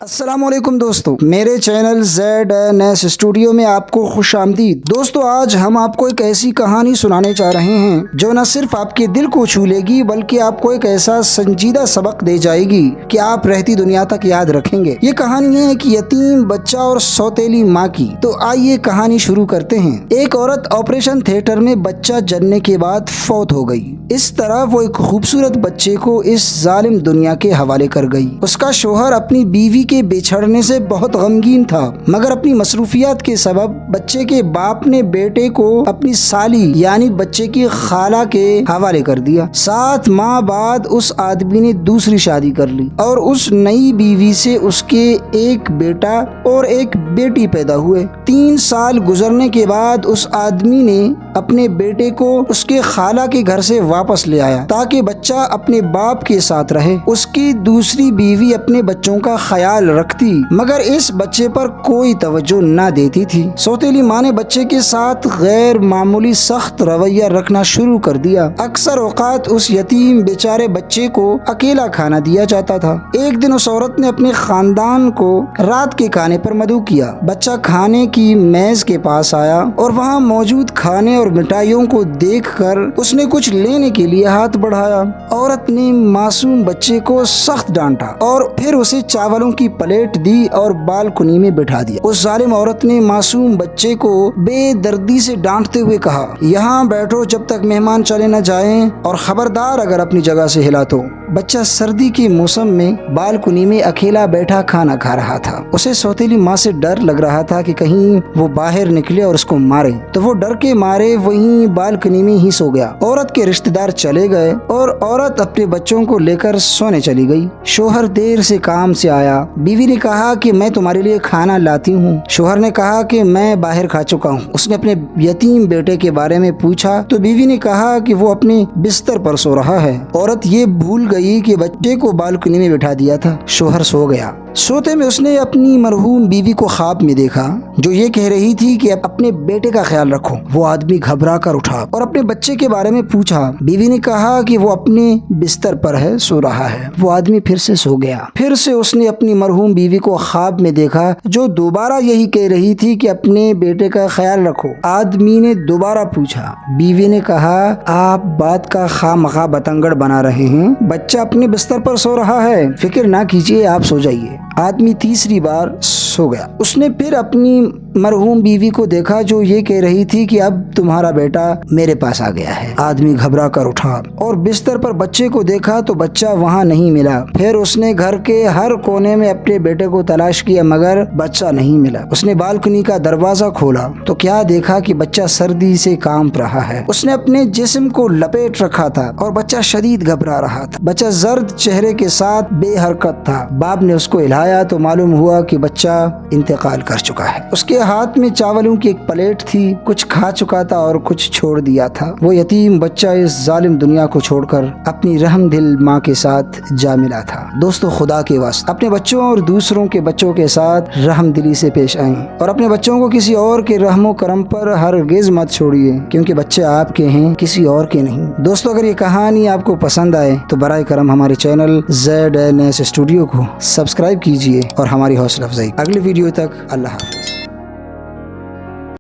السلام علیکم دوستو، میرے چینل ZNS اسٹوڈیو میں آپ کو خوش آمدید۔ دوستو آج ہم آپ کو ایک ایسی کہانی سنانے چاہ رہے ہیں جو نہ صرف آپ کے دل کو چھو لے گی بلکہ آپ کو ایک ایسا سنجیدہ سبق دے جائے گی کہ آپ رہتی دنیا تک یاد رکھیں گے۔ یہ کہانی ہے ایک یتیم بچہ اور سوتیلی ماں کی۔ تو آئیے کہانی شروع کرتے ہیں۔ ایک عورت آپریشن تھیٹر میں بچہ جننے کے بعد فوت ہو گئی۔ اس طرح وہ ایک خوبصورت بچے کو اس ظالم دنیا کے حوالے کر گئی۔ اس کا شوہر اپنی بیوی کے بچھڑنے سے بہت غمگین تھا، مگر اپنی مصروفیات کے سبب بچے کے باپ نے بیٹے کو اپنی سالی یعنی بچے کی خالہ کے حوالے کر دیا۔ 7 ماہ بعد اس آدمی نے دوسری شادی کر لی اور اس نئی بیوی سے اس کے ایک بیٹا اور ایک بیٹی پیدا ہوئے۔ 3 سال گزرنے کے بعد اس آدمی نے اپنے بیٹے کو اس کے خالہ کے گھر سے واپس لے آیا تاکہ بچہ اپنے باپ کے ساتھ رہے۔ اس کی دوسری بیوی اپنے بچوں کا خیال رکھتی مگر اس بچے پر کوئی توجہ نہ دیتی تھی۔ سوتیلی ماں نے بچے کے ساتھ غیر معمولی سخت رویہ رکھنا شروع کر دیا۔ اکثر اوقات اس یتیم بیچارے بچے کو اکیلا کھانا دیا جاتا تھا۔ ایک دن اس عورت نے اپنے خاندان کو رات کے کھانے پر مدعو کیا۔ بچہ کھانے کی میز کے پاس آیا اور وہاں موجود کھانے اور مٹھائیوں کو دیکھ کر اس نے کچھ لینے کے لیے ہاتھ بڑھایا۔ عورت نے معصوم بچے کو سخت ڈانٹا اور پھر اسے چاولوں کی پلیٹ دی اور بالکنی میں بٹھا دیا۔ اس ظالم عورت نے معصوم بچے کو بے دردی سے ڈانٹتے ہوئے کہا، یہاں بیٹھو جب تک مہمان چلے نہ جائیں اور خبردار اگر اپنی جگہ سے ہلا تو۔ بچہ سردی کے موسم میں بالکنی میں اکیلا بیٹھا کھانا کھا رہا تھا۔ اسے سوتیلی ماں سے ڈر لگ رہا تھا کہ کہیں وہ باہر نکلے اور اس کو مارے، تو وہ ڈر کے مارے وہیں بالکنی میں ہی سو گیا۔ عورت کے رشتہ دار چلے گئے اور عورت اپنے بچوں کو لے کر سونے چلی گئی۔ شوہر دیر سے کام سے آیا۔ بیوی نے کہا کہ میں تمہارے لیے کھانا لاتی ہوں۔ شوہر نے کہا کہ میں باہر کھا چکا ہوں۔ اس نے اپنے یتیم بیٹے کے بارے میں پوچھا تو بیوی نے کہا کہ وہ اپنے بستر پر سو رہا ہے۔ عورت یہ بھول گئی کہ بچے کو بالکنی میں بٹھا دیا تھا۔ شوہر سو گیا۔ سوتے میں اس نے اپنی مرحوم بیوی کو خواب میں دیکھا جو یہ کہہ رہی تھی کہ اپنے بیٹے کا خیال رکھو۔ وہ آدمی گھبرا کر اٹھا اور اپنے بچے کے بارے میں پوچھا۔ بیوی نے کہا کہ وہ اپنے بستر پر ہے، سو رہا ہے۔ وہ آدمی پھر سے سو گیا۔ پھر سے اس نے اپنی مرحوم بیوی کو خواب میں دیکھا جو دوبارہ یہی کہہ رہی تھی کہ اپنے بیٹے کا خیال رکھو۔ آدمی نے دوبارہ پوچھا۔ بیوی نے کہا، آپ بات کا خواہ مخواہ بتنگڑ بنا رہے ہیں، بچہ اپنے بستر پر سو رہا ہے، فکر نہ کیجیے، آپ سو جائیے۔ آدمی تیسری بار سو گیا۔ اس نے پھر اپنی مرحوم بیوی کو دیکھا جو یہ کہہ رہی تھی کہ اب تمہارا بیٹا میرے پاس آ گیا ہے۔ آدمی گھبرا کر اٹھا اور بستر پر بچے کو دیکھا تو بچہ وہاں نہیں ملا۔ پھر اس نے گھر کے ہر کونے میں اپنے بیٹے کو تلاش کیا مگر بچہ نہیں ملا۔ اس نے بالکنی کا دروازہ کھولا تو کیا دیکھا کہ بچہ سردی سے کانپ رہا ہے۔ اس نے اپنے جسم کو لپیٹ رکھا تھا اور بچہ شدید گھبرا رہا تھا۔ بچہ زرد چہرے کے ساتھ بے حرکت تھا۔ باپ نے اس کو ہلایا تو معلوم ہوا کہ بچہ انتقال کر چکا ہے۔ اس کے ہاتھ میں چاولوں کی ایک پلیٹ تھی، کچھ کھا چکا تھا اور کچھ چھوڑ دیا تھا۔ وہ یتیم بچہ اس ظالم دنیا کو چھوڑ کر اپنی رحم دل ماں کے ساتھ جا ملا تھا۔ دوستو خدا کے واسطے اپنے بچوں اور دوسروں کے بچوں کے ساتھ رحم دلی سے پیش آئیں اور اپنے بچوں کو کسی اور کے رحم و کرم پر ہرگز مت چھوڑیے کیونکہ بچے آپ کے ہیں، کسی اور کے نہیں۔ دوستو اگر یہ کہانی آپ کو پسند آئے تو برائے کرم ہمارے چینل ZNS اسٹوڈیو کو سبسکرائب کیجیے اور ہماری حوصلہ افزائی۔ اگلی ویڈیو تک اللہ حافظ۔